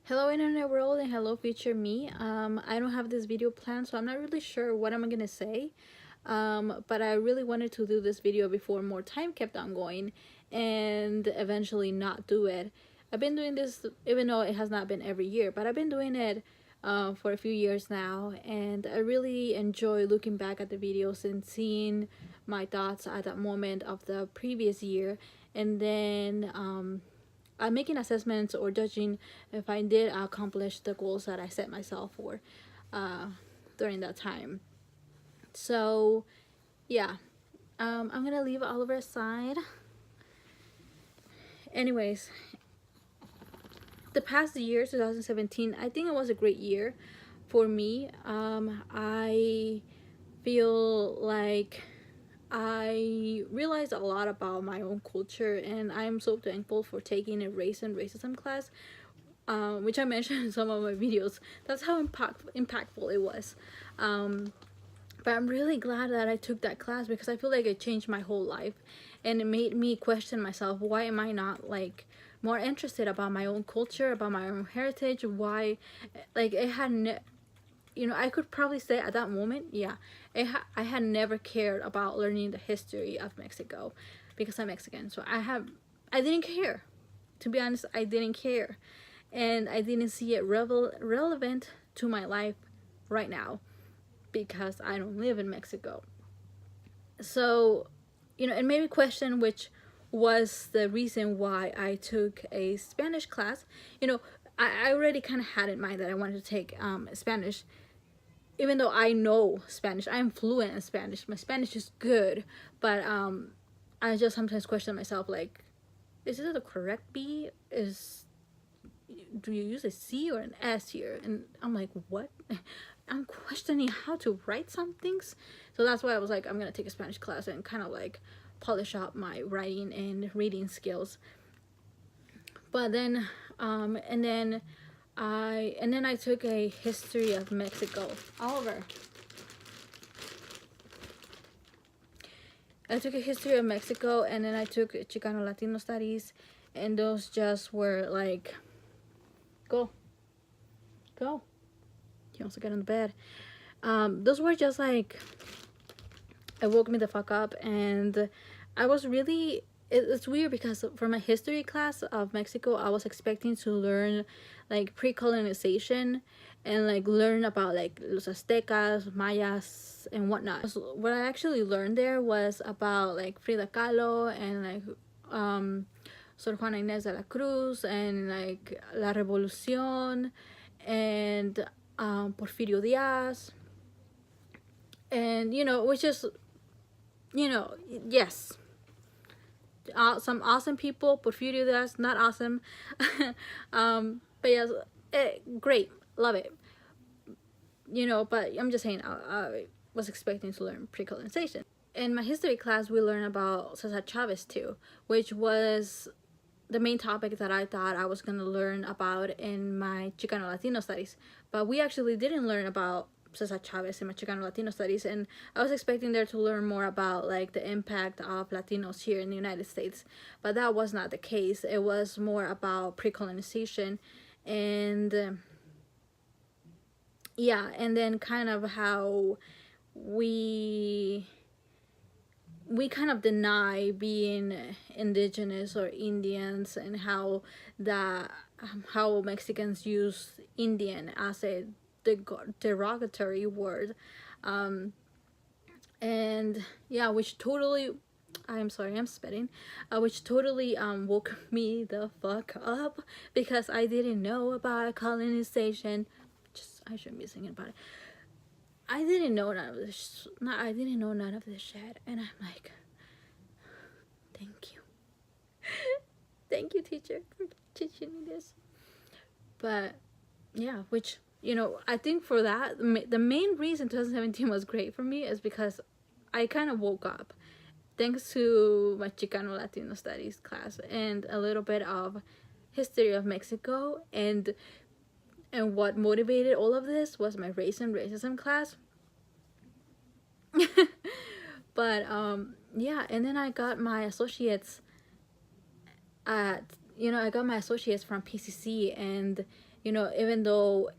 Hello internet world and hello future me. I don't have this video planned, so I'm not really sure what I'm gonna say. But I really wanted to do this video before more time kept on going and eventually not do it. I've been doing this even though it has not been every year, but I've been doing it for a few years now, and I really enjoy looking back at the videos and seeing my thoughts at that moment of the previous year, and then making assessments or judging if I did accomplish the goals that I set myself for uh, during that time. So, yeah, I'm gonna leave Oliver aside. Anyways, the past year, 2017, I think it was a great year for me. I feel like I realized a lot about my own culture, and I'm so thankful for taking a race and racism class, which I mentioned in some of my videos. That's how impactful it was. But I'm really glad that I took that class because I feel like it changed my whole life, and it made me question myself. Why am I not like more interested about my own culture, about my own heritage? Why, like it had I could probably say at that moment, yeah, I had never cared about learning the history of Mexico because I'm Mexican. So I didn't care. To be honest, I didn't care. And I didn't see it relevant to my life right now because I don't live in Mexico. So, it made me question which was the reason why I took a Spanish class. I already kind of had in mind that I wanted to take Spanish, even though I know Spanish. I'm fluent in Spanish. My Spanish is good, but I just sometimes question myself, like, is it the correct B? Do you use a C or an S here? And I'm like, what? I'm questioning how to write some things. So that's why I was like, I'm gonna take a Spanish class and kind of like polish up my writing and reading skills. But then I took a history of Mexico. Oliver. I took a history of Mexico, and then I took Chicano Latino studies, and those just were like, go. He also got in the bed. Those were just like, it woke me the fuck up, and I was really, it's weird because for my history class of Mexico, I was expecting to learn like pre-colonization and like learn about like los Aztecas, Mayas, and whatnot. So what I actually learned there was about like Frida Kahlo and like Sor Juana Inés de la Cruz and like La Revolución and Porfirio Diaz, and which is, yes, some awesome people. Porfirio Diaz, not awesome. But yes, great, love it. But I'm just saying, I was expecting to learn pre-colonization. In my history class, we learned about Cesar Chavez too, which was the main topic that I thought I was going to learn about in my Chicano Latino studies. But we actually didn't learn about Cesar Chavez in my Chicano Latino studies, and I was expecting there to learn more about like the impact of Latinos here in the United States, but that was not the case. It was more about pre-colonization, and yeah, and then kind of how we kind of deny being indigenous or Indians, and how that how Mexicans use Indian as a derogatory word, and yeah, which totally, I'm sorry, I'm spitting, which totally woke me the fuck up because I didn't know about colonization. I shouldn't be singing about it. I didn't know none of this. I didn't know none of this shit, and I'm like, thank you, thank you, teacher, for teaching me this. But yeah, which I think for that, the main reason 2017 was great for me is because I kind of woke up thanks to my Chicano Latino studies class and a little bit of history of Mexico, and what motivated all of this was my race and racism class. But yeah, and then I got my associates at I got my associates from PCC, and even though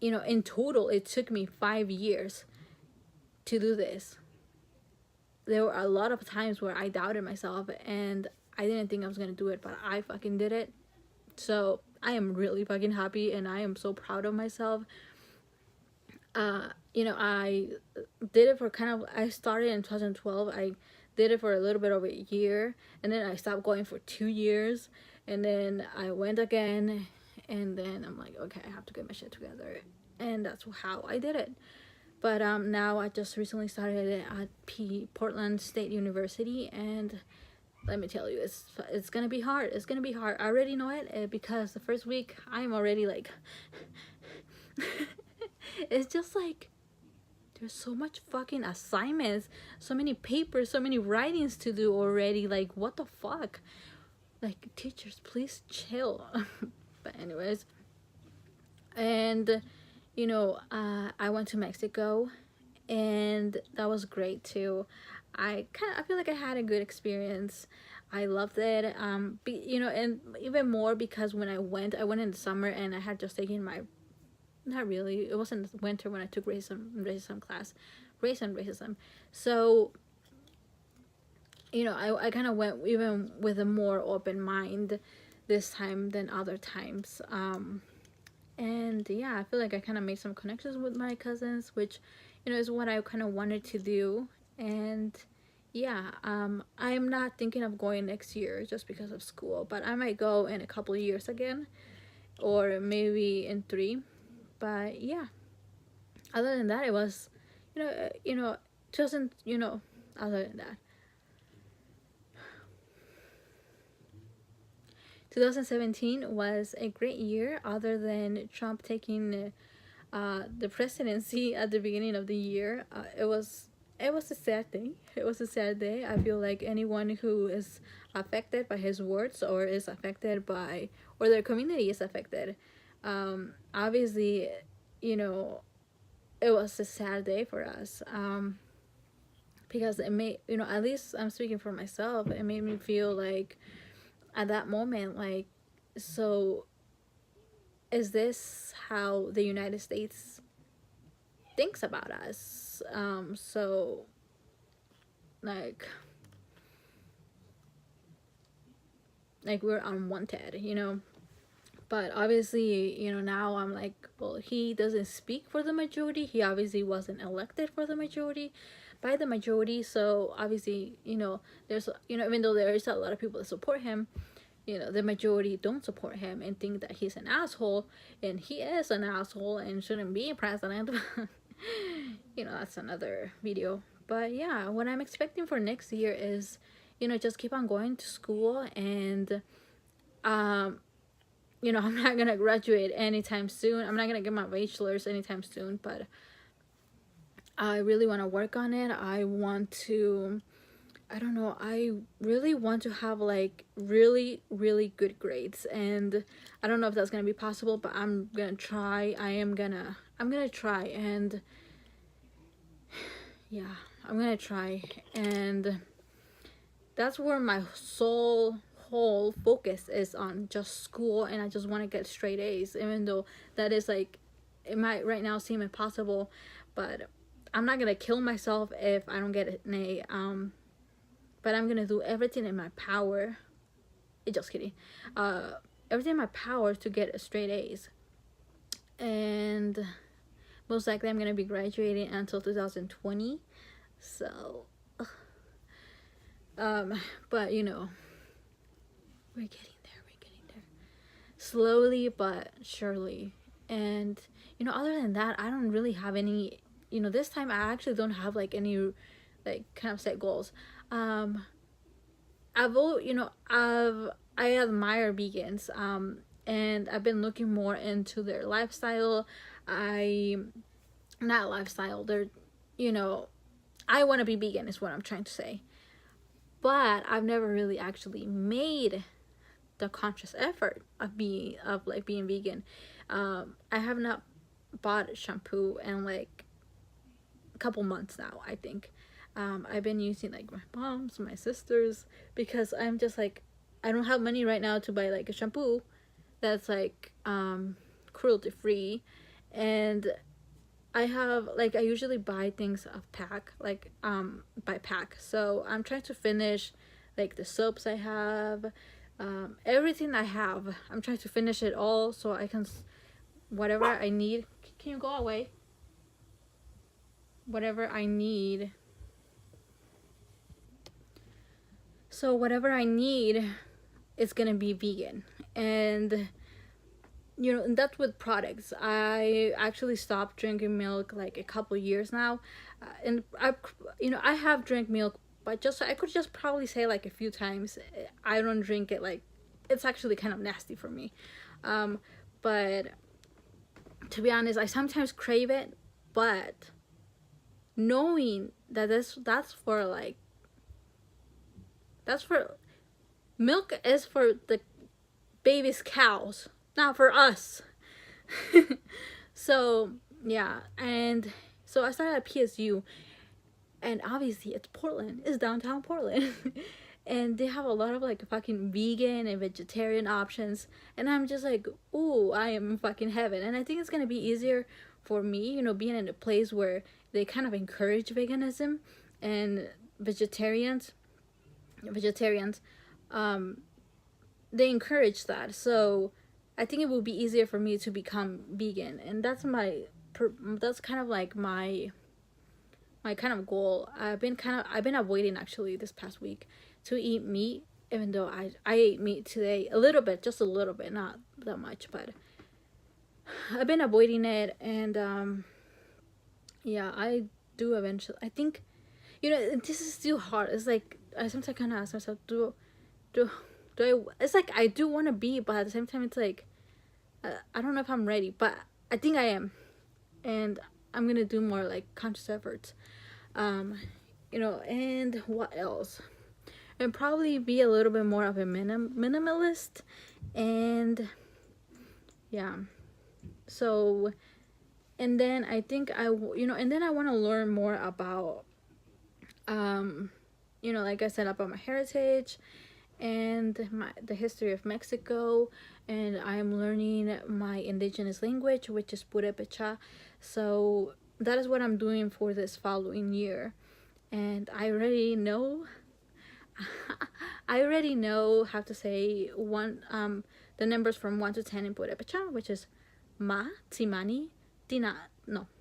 in total it took me 5 years to do this, there were a lot of times where I doubted myself and I didn't think I was gonna do it, but I fucking did it. So I am really fucking happy and I am so proud of myself. I did it for I started in 2012. I did it for a little bit over a year, and then I stopped going for 2 years, and then I went again, and then I'm like, okay, I have to get my shit together, and that's how I did it. But now I just recently started it at Portland State University, and let me tell you, it's gonna be hard. It's gonna be hard. I already know it because the first week I'm already like it's just like there's so much fucking assignments, so many papers, so many writings to do already. Like, what the fuck? Like, teachers, please chill. But anyways, and I went to Mexico, and that was great too. I feel like I had a good experience. I loved it. And even more because when I went in the summer, and I had just taken my, not really, it wasn't winter when I took racism class, race and racism. So I kind of went even with a more open mind this time than other times. And yeah, I feel like I kind of made some connections with my cousins, which is what I kind of wanted to do. And yeah, I'm not thinking of going next year just because of school, but I might go in a couple of years again, or maybe in 3. But yeah, other than that, it was other than that, 2017 was a great year, other than Trump taking the presidency at the beginning of the year. It was a sad thing. It was a sad day. I feel like anyone who is affected by his words, or is affected by, or their community is affected, obviously, it was a sad day for us. Because it made, at least I'm speaking for myself, it made me feel like at that moment, like, so is this how the United States thinks about us? So like we're unwanted, but obviously, now I'm like, well, he doesn't speak for the majority. He obviously wasn't elected for the majority, by the majority. So obviously, there's, even though there is a lot of people that support him, the majority don't support him and think that he's an asshole, and he is an asshole and shouldn't be president. That's another video. But yeah, what I'm expecting for next year is, just keep on going to school, and I'm not gonna graduate anytime soon. I'm not gonna get my bachelor's anytime soon, but I really want to work on it. I want to, I don't know, I really want to have like really, really good grades, and I don't know if that's gonna be possible, but I'm gonna try. I'm gonna try, and yeah, I'm gonna try, and that's where my whole focus is on, just school, and I just want to get straight A's, even though that is like, it might right now seem impossible, but I'm not gonna kill myself if I don't get an A. But I'm gonna do everything in my power. Just kidding. Everything in my power to get straight A's, and most likely I'm gonna be graduating until 2020. So, but we're getting there, slowly but surely. And other than that, I don't really have any. This time I actually don't have like any like kind of set goals. I admire vegans, and I've been looking more into their lifestyle. Not lifestyle, they're, I want to be vegan is what I'm trying to say, but I've never really actually made the conscious effort of being vegan. I have not bought shampoo in like a couple months now, I think. I've been using like my mom's, my sister's, because I'm just like, I don't have money right now to buy like a shampoo that's like cruelty free. And I have like, I usually buy things of pack, like by pack. So I'm trying to finish like the soaps I have, everything I have. I'm trying to finish it all so I can, whatever I need. Can you go away? Whatever I need. So whatever I need is gonna be vegan. And you know, and that's with products. I actually stopped drinking milk like a couple years now, and I have drank milk, but just I could just probably say like a few times. I don't drink it, like it's actually kind of nasty for me. But to be honest, I sometimes crave it, but knowing that that's for milk is for the baby's cows, not for us. So yeah, and so I started at PSU, and obviously it's Portland, it's downtown Portland. And they have a lot of like fucking vegan and vegetarian options, and I'm just like, ooh, I am in fucking heaven. And I think it's gonna be easier for me, you know, being in a place where they kind of encourage veganism and vegetarians they encourage that. So I think it will be easier for me to become vegan, and that's that's kind of like my kind of goal. I've been avoiding actually this past week to eat meat, even though I ate meat today a little bit, just a little bit, not that much, but I've been avoiding it. And yeah, I do eventually. I think, you know, this is still hard. It's like I sometimes kind of ask myself, do it's like I do want to be, but at the same time it's like I don't know if I'm ready, but I think I am, and I'm gonna do more like conscious efforts. You know, and what else? And probably be a little bit more of a minimalist. And yeah, so, and then I think and then I want to learn more about you know, like I said, about my heritage and the history of Mexico. And I'm learning my indigenous language, which is Purepecha. So that is what I'm doing for this following year. And I already know how to say the numbers from 1 to 10 in Purepecha, which is ma, tsimani,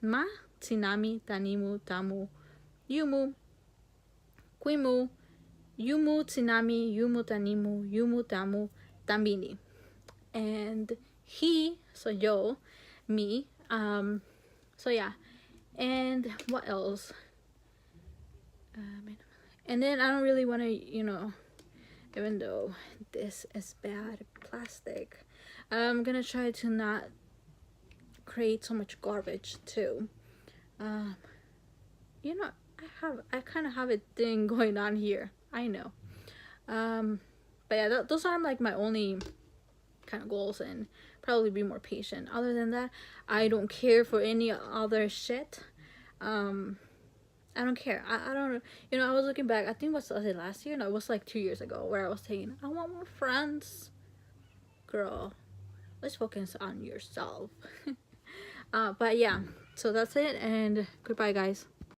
ma, tsinami, tanimu, tamu, yumu, quimu, yumu, tsinami, yumu, tanimu, yumu, tamu, tambini. And he, so yo, me, so yeah. And what else? And then I don't really want to, you know, even though this is bad plastic, I'm gonna try to not create so much garbage too. You know, I kind of have a thing going on here, I know. But yeah, those are like my only kind of goals, and probably be more patient. Other than that, I don't care for any other shit. I don't care. I don't, you know, I was looking back, I think was it last year? No, it was like 2 years ago, where I was saying, I want more friends. Girl, let's focus on yourself. But yeah, so that's it, and goodbye, guys.